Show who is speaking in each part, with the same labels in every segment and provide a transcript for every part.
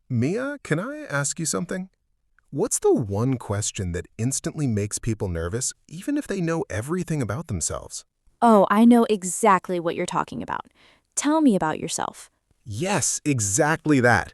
Speaker 1: Mia, can I ask you something? What's the one question that instantly makes people nervous, even if they know everything about themselves?
Speaker 2: Oh, I know exactly what you're talking about. Tell me about yourself.
Speaker 1: Yes, exactly that.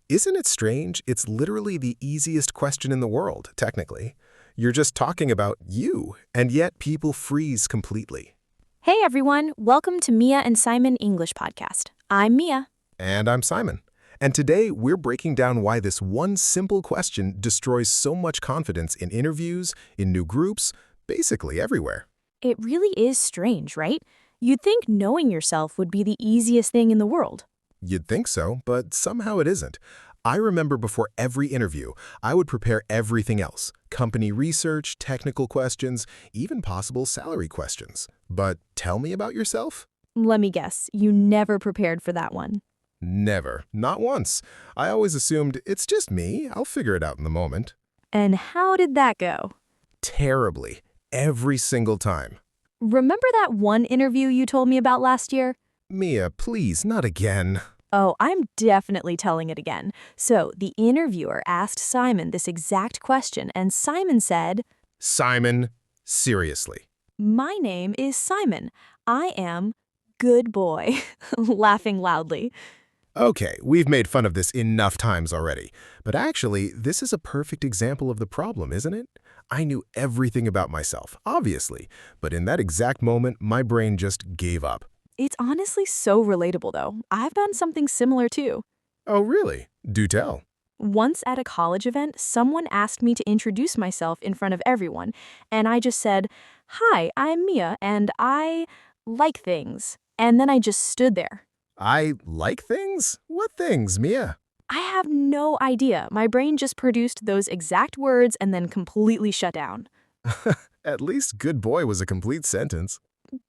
Speaker 1: Isn't it strange? It's literally the easiest question in the world, technically. You're just talking about you, and yet people freeze completely.
Speaker 2: Hey everyone, welcome to Mia and Simon English Podcast. I'm Mia.
Speaker 1: And I'm Simon. And today we're breaking down why this one simple question destroys so much confidence in interviews, in new groups, basically everywhere.
Speaker 2: It really is strange, right? You'd think knowing yourself would be the easiest thing in the world.
Speaker 1: You'd think so, but somehow it isn't. I remember before every interview, I would prepare everything else: company research, technical questions, even possible salary questions. But tell me about yourself?
Speaker 2: Let me guess, you never prepared for that one.
Speaker 1: Never. Not once. I always assumed it's just me, I'll figure it out in the moment.
Speaker 2: And how did that go?
Speaker 1: Terribly. Every single time.
Speaker 2: Remember that one interview you told me about last year?
Speaker 1: Mia, please, not again.
Speaker 2: Oh, I'm definitely telling it again. So, the interviewer asked Simon this exact question, and Simon said,
Speaker 1: Simon, seriously.
Speaker 2: "My name is Simon. I am good boy," laughing loudly.
Speaker 1: Okay, we've made fun of this enough times already. But actually, this is a perfect example of the problem, isn't it? I knew everything about myself, obviously, but in that exact moment, my brain just gave up.
Speaker 2: It's honestly so relatable, though. I've done something similar too.
Speaker 1: Oh, really? Do tell.
Speaker 2: Once at a college event, someone asked me to introduce myself in front of everyone, and I just said, "Hi, I'm Mia, and I like things." And then I just stood there.
Speaker 1: I like things? What things, Mia?
Speaker 2: I have no idea. My brain just produced those exact words and then completely shut down.
Speaker 1: At least good boy was a complete sentence.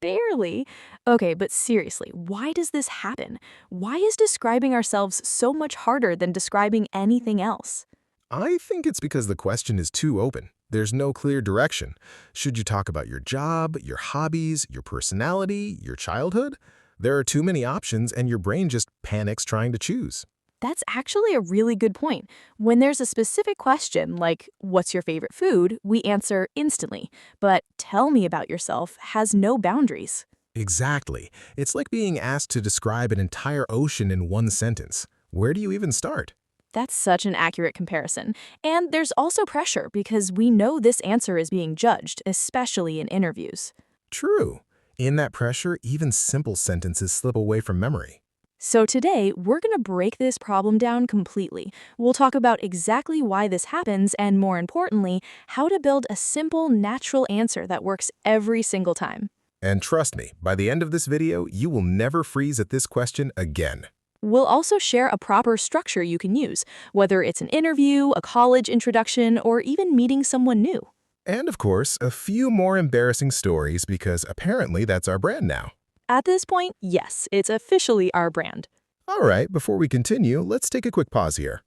Speaker 2: Barely. Okay, but seriously, why does this happen? Why is describing ourselves so much harder than describing anything else?
Speaker 1: I think it's because the question is too open. There's no clear direction. Should you talk about your job, your hobbies, your personality, your childhood? There are too many options and your brain just panics trying to choose.
Speaker 2: That's actually a really good point. When there's a specific question, like, "What's your favorite food?" we answer instantly. But "Tell me about yourself" has no boundaries.
Speaker 1: Exactly. It's like being asked to describe an entire ocean in one sentence. Where do you even start?
Speaker 2: That's such an accurate comparison. And there's also pressure because we know this answer is being judged, especially in interviews.
Speaker 1: True. In that pressure, even simple sentences slip away from memory.
Speaker 2: So today, we're going to break this problem down completely. We'll talk about exactly why this happens and, more importantly, how to build a simple, natural answer that works every single time.
Speaker 1: And trust me, by the end of this video, you will never freeze at this question again.
Speaker 2: We'll also share a proper structure you can use, whether it's an interview, a college introduction, or even meeting someone new.
Speaker 1: And of course, a few more embarrassing stories because apparently that's our brand now.
Speaker 2: At this point, yes, it's officially our brand.
Speaker 1: All right, before we continue, let's take a quick pause here.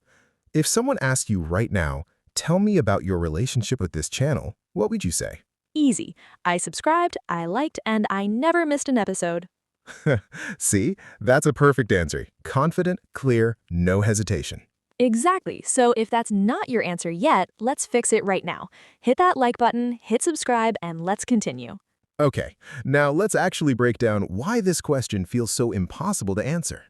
Speaker 1: If someone asked you right now, tell me about your relationship with this channel, what would you say?
Speaker 2: Easy. I subscribed, I liked, and I never missed an episode.
Speaker 1: See, that's a perfect answer. Confident, clear, no hesitation.
Speaker 2: Exactly. So if that's not your answer yet, let's fix it right now. Hit that like button, hit subscribe, and let's continue.
Speaker 1: Okay, now let's actually break down why this question feels so impossible to answer.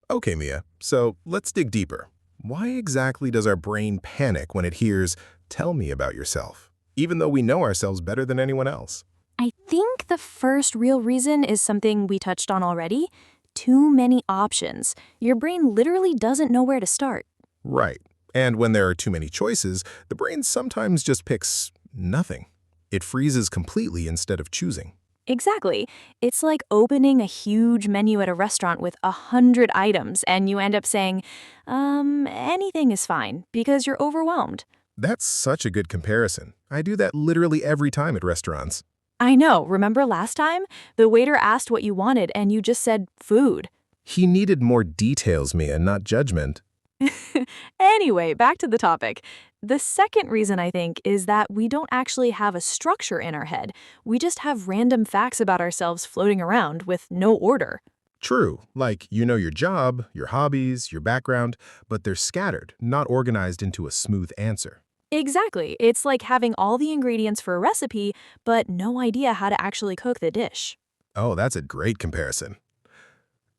Speaker 1: Okay, Mia, so let's dig deeper. Why exactly does our brain panic when it hears, tell me about yourself, even though we know ourselves better than anyone else?
Speaker 2: I think the first real reason is something we touched on already. Too many options. Your brain literally doesn't know where to start.
Speaker 1: Right. And when there are too many choices, the brain sometimes just picks nothing. It freezes completely instead of choosing.
Speaker 2: Exactly. It's like opening a huge menu at a restaurant with 100 items and you end up saying, anything is fine because you're overwhelmed.
Speaker 1: That's such a good comparison. I do that literally every time at restaurants.
Speaker 2: I know. Remember last time? The waiter asked what you wanted and you just said food.
Speaker 1: He needed more details, Mia, not judgment.
Speaker 2: Anyway, back to the topic. The second reason I think is that we don't actually have a structure in our head. We just have random facts about ourselves floating around with no order.
Speaker 1: True, like you know your job, your hobbies, your background, but they're scattered, not organized into a smooth answer.
Speaker 2: Exactly. It's like having all the ingredients for a recipe, but no idea how to actually cook the dish.
Speaker 1: Oh, that's a great comparison.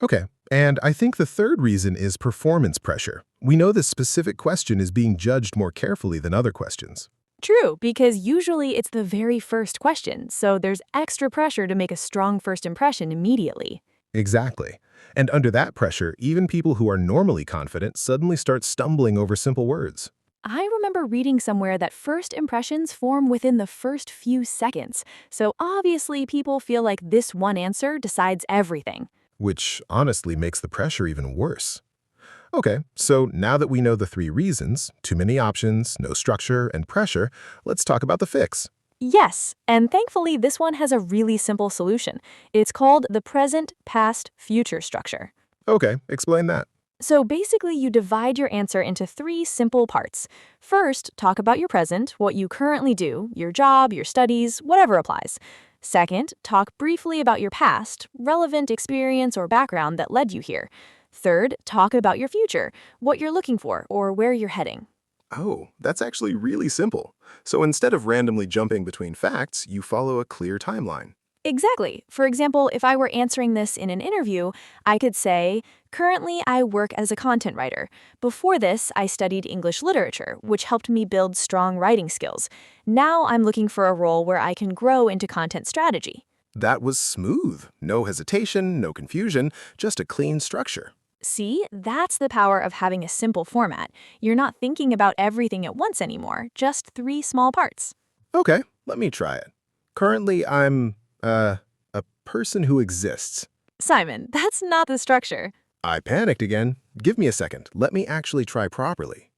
Speaker 1: Okay, and I think the third reason is performance pressure. We know this specific question is being judged more carefully than other questions.
Speaker 2: True, because usually it's the very first question, so there's extra pressure to make a strong first impression immediately.
Speaker 1: Exactly. And under that pressure, even people who are normally confident suddenly start stumbling over simple words.
Speaker 2: I remember reading somewhere that first impressions form within the first few seconds, so obviously people feel like this one answer decides everything.
Speaker 1: Which honestly makes the pressure even worse. Okay, so now that we know the three reasons, too many options, no structure, and pressure, let's talk about the fix.
Speaker 2: Yes, and thankfully this one has a really simple solution. It's called the present, past, future structure.
Speaker 1: Okay, explain that.
Speaker 2: So basically, you divide your answer into three simple parts. First, talk about your present, what you currently do, your job, your studies, whatever applies. Second, talk briefly about your past, relevant experience or background that led you here. Third, talk about your future, what you're looking for or where you're heading.
Speaker 1: Oh, that's actually really simple. So instead of randomly jumping between facts, you follow a clear timeline.
Speaker 2: Exactly. For example, if I were answering this in an interview, I could say, currently I work as a content writer. Before this, I studied English literature, which helped me build strong writing skills. Now I'm looking for a role where I can grow into content strategy.
Speaker 1: That was smooth. No hesitation, no confusion, just a clean structure.
Speaker 2: See, that's the power of having a simple format. You're not thinking about everything at once anymore, just three small parts.
Speaker 1: Okay, let me try it. Currently, a person who exists.
Speaker 2: Simon, that's not the structure.
Speaker 1: I panicked again. Give me a second. Let me actually try properly.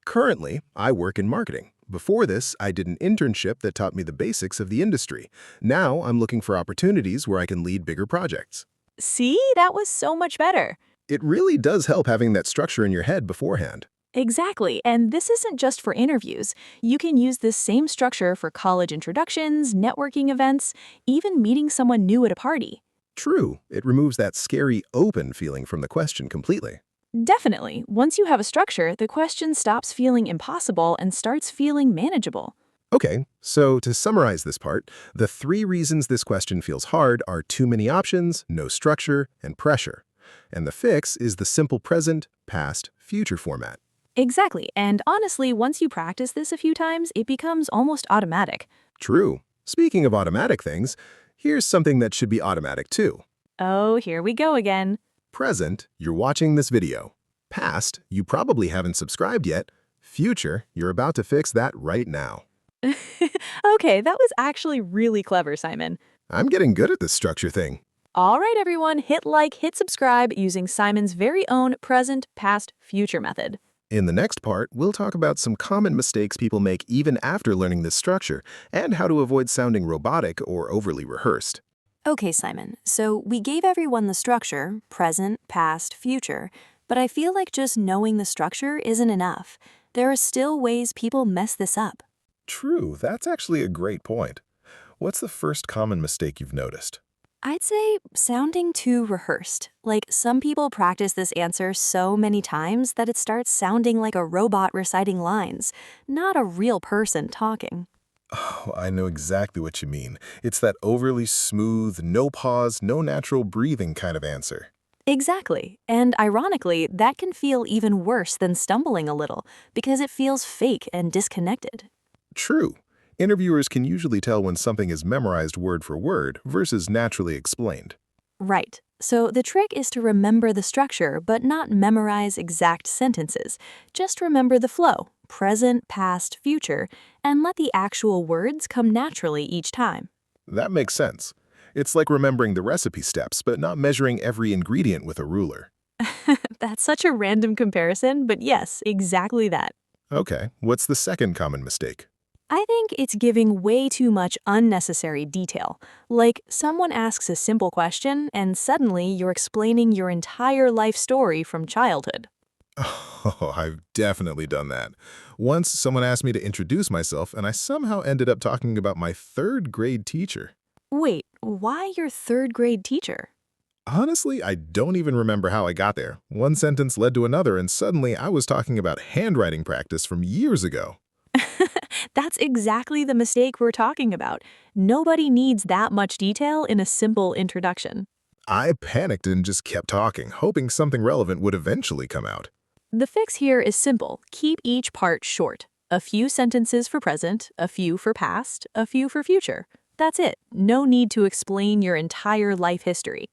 Speaker 1: Currently, I work in marketing. Before this, I did an internship that taught me the basics of the industry. Now, I'm looking for opportunities where I can lead bigger projects.
Speaker 2: See, that was so much better.
Speaker 1: It really does help having that structure in your head beforehand.
Speaker 2: Exactly, and this isn't just for interviews. You can use this same structure for college introductions, networking events, even meeting someone new at a party.
Speaker 1: True, it removes that scary open feeling from the question completely.
Speaker 2: Definitely, once you have a structure, the question stops feeling impossible and starts feeling manageable.
Speaker 1: Okay, so to summarize this part, the three reasons this question feels hard are too many options, no structure, and pressure. And the fix is the simple present, past, future format.
Speaker 2: Exactly, and honestly, once you practice this a few times, it becomes almost automatic.
Speaker 1: True. Speaking of automatic things, here's something that should be automatic too.
Speaker 2: Oh, here we go again.
Speaker 1: Present, you're watching this video. Past, you probably haven't subscribed yet. Future, you're about to fix that right now.
Speaker 2: Okay, that was actually really clever, Simon.
Speaker 1: I'm getting good at this structure thing.
Speaker 2: All right, everyone, hit like, hit subscribe using Simon's very own present, past, future method.
Speaker 1: In the next part, we'll talk about some common mistakes people make even after learning this structure and how to avoid sounding robotic or overly rehearsed.
Speaker 3: Okay, Simon, so we gave everyone the structure, present, past, future, but I feel like just knowing the structure isn't enough. There are still ways people mess this up.
Speaker 1: True, that's actually a great point. What's the first common mistake you've noticed?
Speaker 3: I'd say sounding too rehearsed. Like some people practice this answer so many times that it starts sounding like a robot reciting lines, not a real person talking.
Speaker 1: Oh, I know exactly what you mean. It's that overly smooth, no pause, no natural breathing kind of answer.
Speaker 3: Exactly. And ironically, that can feel even worse than stumbling a little because it feels fake and disconnected.
Speaker 1: True. Interviewers can usually tell when something is memorized word for word versus naturally explained.
Speaker 3: Right. So the trick is to remember the structure, but not memorize exact sentences. Just remember the flow, present, past, future, and let the actual words come naturally each time.
Speaker 1: That makes sense. It's like remembering the recipe steps, but not measuring every ingredient with a ruler.
Speaker 2: That's such a random comparison, but yes, exactly that.
Speaker 1: Okay, what's the second common mistake?
Speaker 2: I think it's giving way too much unnecessary detail. Like, someone asks a simple question, and suddenly you're explaining your entire life story from childhood.
Speaker 1: Oh, I've definitely done that. Once, someone asked me to introduce myself, and I somehow ended up talking about my third grade teacher.
Speaker 2: Wait, why your third grade teacher?
Speaker 1: Honestly, I don't even remember how I got there. One sentence led to another, and suddenly I was talking about handwriting practice from years ago.
Speaker 3: That's exactly the mistake we're talking about. Nobody needs that much detail in a simple introduction.
Speaker 1: I panicked and just kept talking, hoping something relevant would eventually come out.
Speaker 3: The fix here is simple. Keep each part short. A few sentences for present, a few for past, a few for future. That's it. No need to explain your entire life history.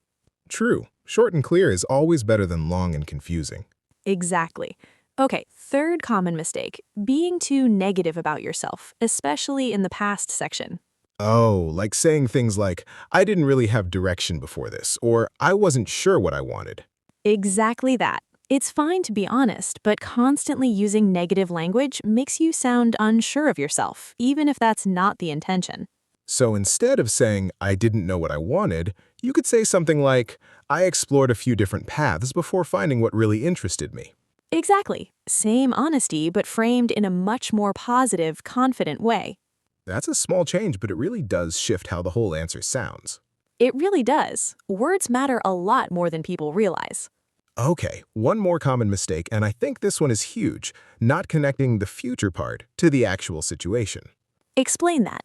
Speaker 1: True, short and clear is always better than long and confusing.
Speaker 3: Exactly. Okay, third common mistake, being too negative about yourself, especially in the past section.
Speaker 1: Oh, like saying things like, I didn't really have direction before this, or I wasn't sure what I wanted.
Speaker 3: Exactly that. It's fine to be honest, but constantly using negative language makes you sound unsure of yourself, even if that's not the intention.
Speaker 1: So instead of saying, I didn't know what I wanted, you could say something like, I explored a few different paths before finding what really interested me.
Speaker 3: Exactly. Same honesty, but framed in a much more positive, confident way.
Speaker 1: That's a small change, but it really does shift how the whole answer sounds.
Speaker 3: It really does. Words matter a lot more than people realize.
Speaker 1: Okay, one more common mistake, and I think this one is huge, not connecting the future part to the actual situation.
Speaker 3: Explain that.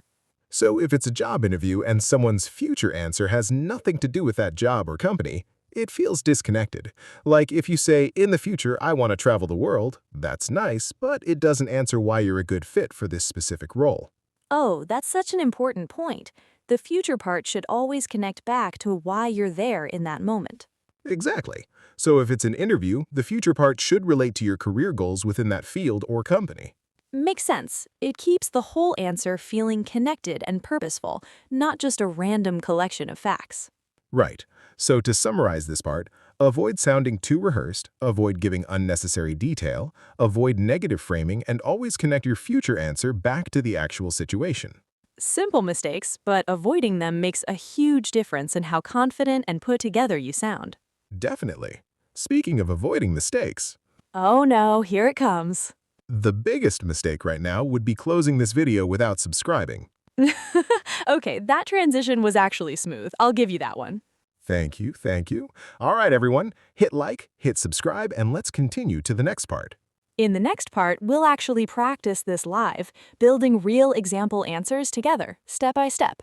Speaker 1: So if it's a job interview and someone's future answer has nothing to do with that job or company, it feels disconnected. Like if you say, in the future, I want to travel the world, that's nice, but it doesn't answer why you're a good fit for this specific role.
Speaker 3: Oh, that's such an important point. The future part should always connect back to why you're there in that moment.
Speaker 1: Exactly. So if it's an interview, the future part should relate to your career goals within that field or company.
Speaker 3: Makes sense. It keeps the whole answer feeling connected and purposeful, not just a random collection of facts.
Speaker 1: Right. So to summarize this part, avoid sounding too rehearsed, avoid giving unnecessary detail, avoid negative framing, and always connect your future answer back to the actual situation.
Speaker 3: Simple mistakes, but avoiding them makes a huge difference in how confident and put together you sound.
Speaker 1: Definitely. Speaking of avoiding mistakes,
Speaker 3: Oh no, here it comes.
Speaker 1: the biggest mistake right now would be closing this video without subscribing.
Speaker 3: Okay, that transition was actually smooth. I'll give you that one.
Speaker 1: Thank you, thank you. All right, everyone, hit like, hit subscribe, and let's continue to the next part.
Speaker 3: In the next part, we'll actually practice this live, building real example answers together, step by step.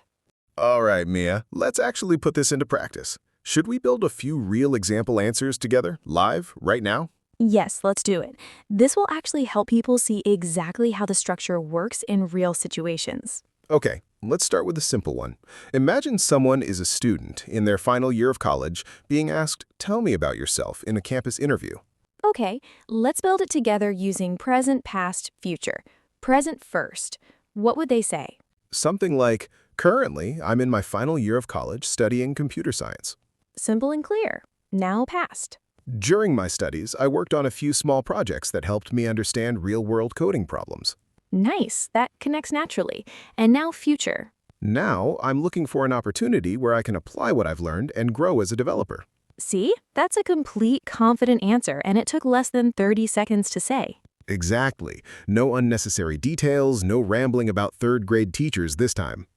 Speaker 1: All right, Mia, let's actually put this into practice. Should we build a few real example answers together, live, right now?
Speaker 2: Yes, let's do it. This will actually help people see exactly how the structure works in real situations.
Speaker 1: Okay, let's start with a simple one. Imagine someone is a student in their final year of college being asked, tell me about yourself in a campus interview.
Speaker 2: Okay, let's build it together using present, past, future. Present first. What would they say?
Speaker 1: Something like, currently, I'm in my final year of college studying computer science.
Speaker 2: Simple and clear. Now past.
Speaker 1: During my studies, I worked on a few small projects that helped me understand real-world coding problems.
Speaker 2: Nice, that connects naturally. And now future.
Speaker 1: Now, I'm looking for an opportunity where I can apply what I've learned and grow as a developer.
Speaker 2: See? That's a complete, confident answer, and it took less than 30 seconds to say.
Speaker 1: Exactly. No unnecessary details, no rambling about third-grade teachers this time.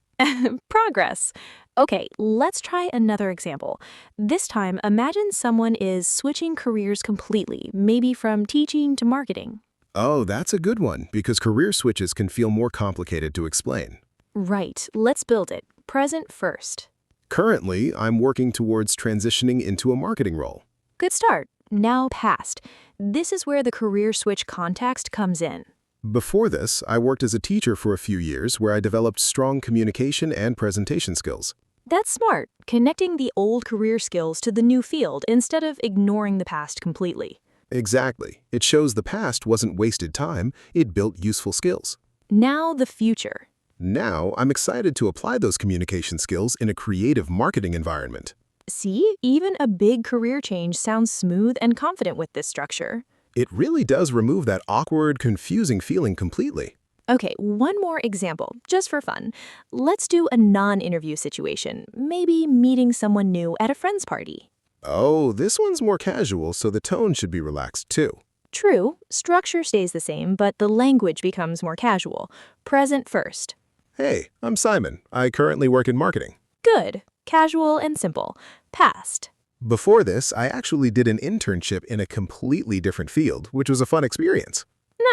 Speaker 2: Progress. Okay, let's try another example. This time, imagine someone is switching careers completely, maybe from teaching to marketing.
Speaker 1: Oh, that's a good one, because career switches can feel more complicated to explain.
Speaker 2: Right, let's build it. Present first.
Speaker 1: Currently, I'm working towards transitioning into a marketing role.
Speaker 2: Good start. Now past. This is where the career switch context comes in.
Speaker 1: Before this, I worked as a teacher for a few years where I developed strong communication and presentation skills.
Speaker 2: That's smart, connecting the old career skills to the new field instead of ignoring the past completely.
Speaker 1: Exactly. It shows the past wasn't wasted time, it built useful skills.
Speaker 2: Now the future.
Speaker 1: Now, I'm excited to apply those communication skills in a creative marketing environment.
Speaker 2: See, even a big career change sounds smooth and confident with this structure.
Speaker 1: It really does remove that awkward, confusing feeling completely.
Speaker 2: Okay, one more example, just for fun. Let's do a non-interview situation, maybe meeting someone new at a friend's party.
Speaker 1: Oh, this one's more casual, so the tone should be relaxed too.
Speaker 2: True, structure stays the same, but the language becomes more casual. Present first.
Speaker 1: Hey, I'm Simon. I currently work in marketing.
Speaker 2: Good. Casual and simple. Past.
Speaker 1: Before this, I actually did an internship in a completely different field, which was a fun experience.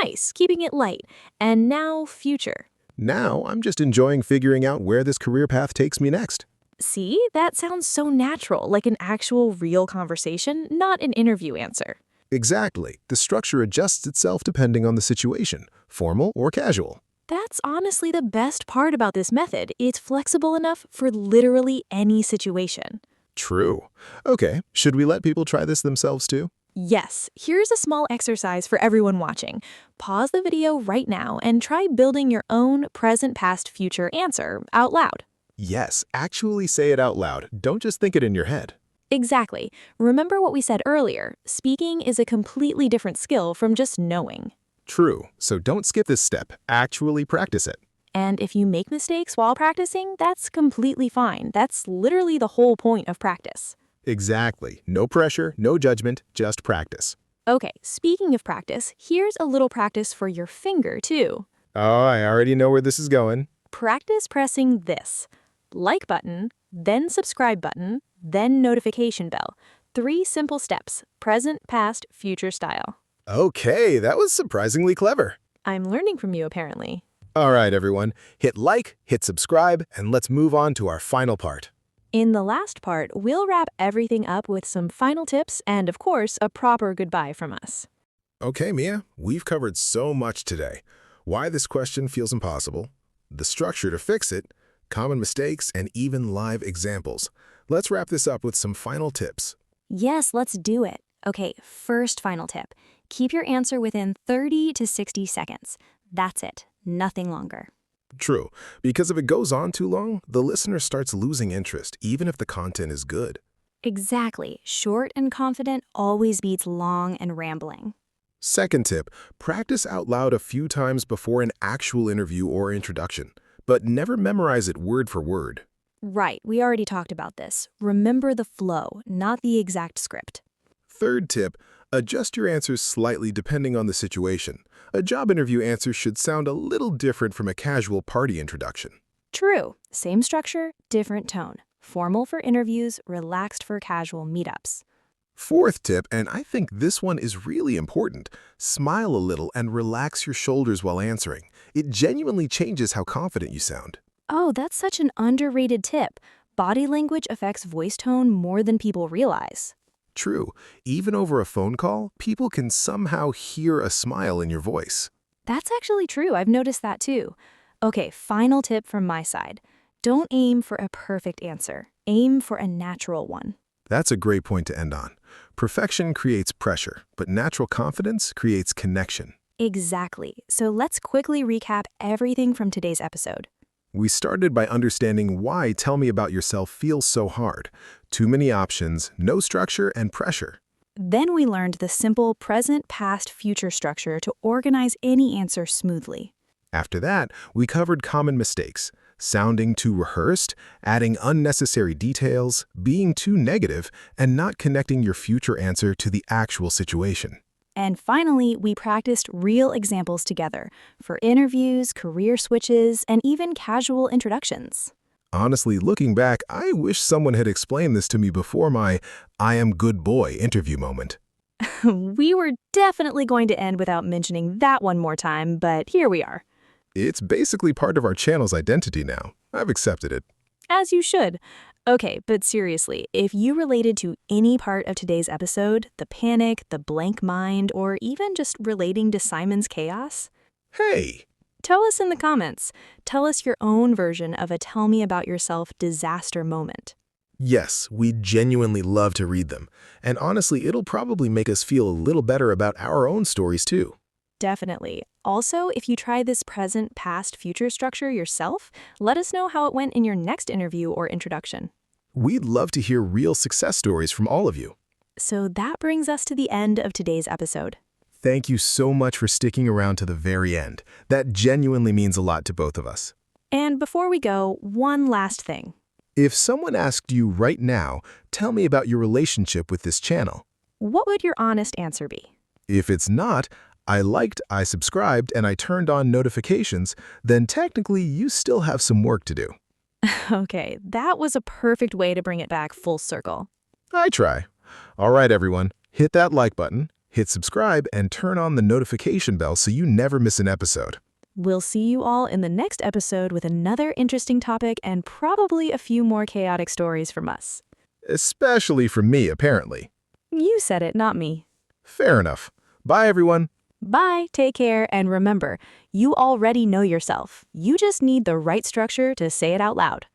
Speaker 2: Nice, keeping it light. And now, future.
Speaker 1: Now, I'm just enjoying figuring out where this career path takes me next.
Speaker 2: See, that sounds so natural, like an actual real conversation, not an interview answer.
Speaker 1: Exactly. The structure adjusts itself depending on the situation, formal or casual.
Speaker 2: That's honestly the best part about this method. It's flexible enough for literally any situation.
Speaker 1: True. Okay, should we let people try this themselves too?
Speaker 2: Yes, here's a small exercise for everyone watching. Pause the video right now and try building your own present, past, future answer out loud.
Speaker 1: Yes, actually say it out loud. Don't just think it in your head.
Speaker 2: Exactly. Remember what we said earlier. Speaking is a completely different skill from just knowing.
Speaker 1: True, so don't skip this step. Actually practice it.
Speaker 2: And if you make mistakes while practicing, that's completely fine. That's literally the whole point of practice.
Speaker 1: Exactly. No pressure, no judgment, just practice.
Speaker 2: Okay, speaking of practice, here's a little practice for your finger, too.
Speaker 1: Oh, I already know where this is going.
Speaker 2: Practice pressing this. Like button, then subscribe button, then notification bell. 3 simple steps, present, past, future style.
Speaker 1: Okay, that was surprisingly clever.
Speaker 2: I'm learning from you, apparently.
Speaker 1: All right, everyone. Hit like, hit subscribe, and let's move on to our final part.
Speaker 2: In the last part, we'll wrap everything up with some final tips and, of course, a proper goodbye from us.
Speaker 1: Okay, Mia, we've covered so much today. Why this question feels impossible, the structure to fix it, common mistakes, and even live examples. Let's wrap this up with some final tips.
Speaker 3: Yes, let's do it. Okay, first final tip. Keep your answer within 30 to 60 seconds. That's it, nothing longer.
Speaker 1: True, because if it goes on too long, the listener starts losing interest, even if the content is good.
Speaker 3: Exactly. Short and confident always beats long and rambling.
Speaker 1: Second tip, practice out loud a few times before an actual interview or introduction, but never memorize it word for word.
Speaker 3: Right, we already talked about this. Remember the flow, not the exact script.
Speaker 1: Third tip, adjust your answers slightly depending on the situation. A job interview answer should sound a little different from a casual party introduction.
Speaker 3: True. Same structure, different tone. Formal for interviews, relaxed for casual meetups.
Speaker 1: Fourth tip, and I think this one is really important, smile a little and relax your shoulders while answering. It genuinely changes how confident you sound.
Speaker 3: Oh, that's such an underrated tip. Body language affects voice tone more than people realize.
Speaker 1: True, even over a phone call, people can somehow hear a smile in your voice.
Speaker 3: That's actually true. I've noticed that too. Okay, final tip from my side. Don't aim for a perfect answer. Aim for a natural one.
Speaker 1: That's a great point to end on. Perfection creates pressure, but natural confidence creates connection.
Speaker 3: Exactly. So let's quickly recap everything from today's episode.
Speaker 1: We started by understanding why Tell Me About Yourself feels so hard. Too many options, no structure, and pressure.
Speaker 3: Then we learned the simple present, past, future structure to organize any answer smoothly.
Speaker 1: After that, we covered common mistakes, sounding too rehearsed, adding unnecessary details, being too negative, and not connecting your future answer to the actual situation.
Speaker 3: And finally, we practiced real examples together for interviews, career switches, and even casual introductions.
Speaker 1: Honestly, looking back, I wish someone had explained this to me before my I am good boy interview moment.
Speaker 3: We were definitely going to end without mentioning that one more time, but here we are.
Speaker 1: It's basically part of our channel's identity now. I've accepted it.
Speaker 3: As you should. Okay, but seriously, if you related to any part of today's episode, the panic, the blank mind, or even just relating to Simon's chaos,
Speaker 1: Hey!
Speaker 3: tell us in the comments. Tell us your own version of a tell me about yourself disaster moment.
Speaker 1: Yes, we genuinely love to read them. And honestly, it'll probably make us feel a little better about our own stories too.
Speaker 3: Definitely. Also, if you try this present, past, future structure yourself, let us know how it went in your next interview or introduction.
Speaker 1: We'd love to hear real success stories from all of you.
Speaker 3: So that brings us to the end of today's episode.
Speaker 1: Thank you so much for sticking around to the very end. That genuinely means a lot to both of us.
Speaker 3: And before we go, one last thing.
Speaker 1: If someone asked you right now, tell me about your relationship with this channel.
Speaker 3: What would your honest answer be?
Speaker 1: If it's not, I liked, I subscribed, and I turned on notifications, then technically you still have some work to do.
Speaker 3: Okay, that was a perfect way to bring it back full circle.
Speaker 1: I try. All right, everyone, hit that like button, hit subscribe, and turn on the notification bell so you never miss an episode.
Speaker 2: We'll see you all in the next episode with another interesting topic and probably a few more chaotic stories from us.
Speaker 1: Especially from me, apparently.
Speaker 2: You said it, not me.
Speaker 1: Fair enough. Bye, everyone.
Speaker 2: Bye, take care, and remember, you already know yourself. You just need the right structure to say it out loud.